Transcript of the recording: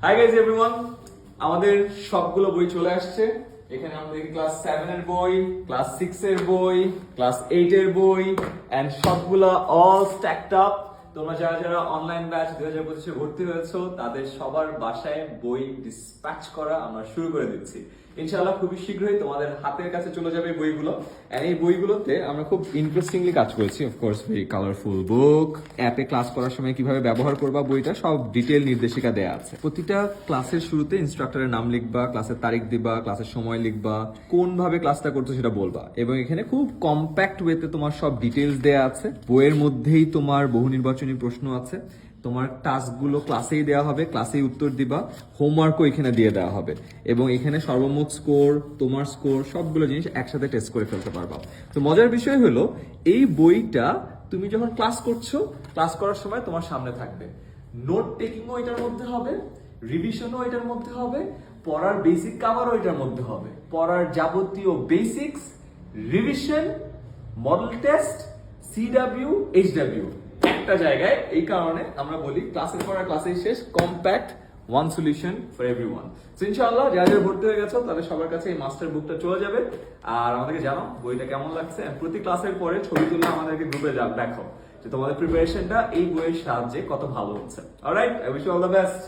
Hi guys everyone, আমাদের সবগুলো বই চলে আসছে। এখানে আমাদের ক্লাস 7 এর বই, ক্লাস 6 এর বই, ক্লাস 8 এর বই এন্ড সবগুলা অল স্ট্যাকড আপ। তোমরা যারা যারা অনলাইন ব্যাচ 2025 ভর্তি হয়েছো তাদের সবার বাসায় বই ডিসপ্যাচ করা আমরা শুরু করে দিচ্ছি। ইনশাআল্লাহ খুবই শীঘ্রই তোমাদের হাতের কাছে চলে যাবে বইগুলো। এন্ড এই বইগুলোতে আমরা খুব ইন্টারেস্টিংলি কাজ করেছি। Of course very colourful book. অ্যাপে ক্লাস করার সময় কিভাবে ব্যবহার করবা বইটা সব ডিটেল নির্দেশিকা দেয়া আছে। প্রতিটা ক্লাসের শুরুতে ইনস্ট্রাক্টরের নাম লিখবা, ক্লাসের তারিখ দিবা, ক্লাসের সময় লিখবা, কোন ভাবে ক্লাসটা করছো সেটা বলবা, এবং এখানে খুব কম্প্যাক্ট ওয়েতে তোমার সব ডিটেলস দেয়া আছে। বইয়ের মধ্যেই তোমার বহু নির্বাচনী প্রশ্ন আছে। তোমার টাস্কগুলো ক্লাসেই দেওয়া হবে, ক্লাসেই উত্তর দিবা, হোমওয়ার্কও এখানে দিয়ে দেওয়া হবে, এবং এখানে সর্বমোট স্কোর, তোমার স্কোর, সবগুলো জিনিস একসাথে টেস্ট করে ফেলতে পারবা। তো মজার বিষয় হলো এই বইটা তুমি যখন ক্লাস করছো, ক্লাস করার সময় তোমার সামনে থাকবে। নোট টেকিংও এটার মধ্যে হবে, রিভিশনও এটার মধ্যে হবে, পড়ার বেসিক কাভারও এটার মধ্যে হবে। পড়ার যাবতীয় basics, revision, model test, CW, HW একটা জায়গায়। এই কারণে আমরা বলি ক্লাসের পর ক্লাসেই শেষ, compact, one solution for everyone. So ইনশাআল্লাহ যারা যারা ভর্তি হয়ে গেছো তাদের সবার কাছে এই মাস্টার বুকটা চলে যাবে। আর আমাদেরকে জানাও বইটা কেমন লাগছে। প্রতি ক্লাসের পরে ছবি তুলে আমাদেরকে গ্রুপে দেখো যে তোমাদের প্রিপারেশনটা এই বইয়ের সাহায্যে কত ভালো হচ্ছে। Alright, I wish you all the best.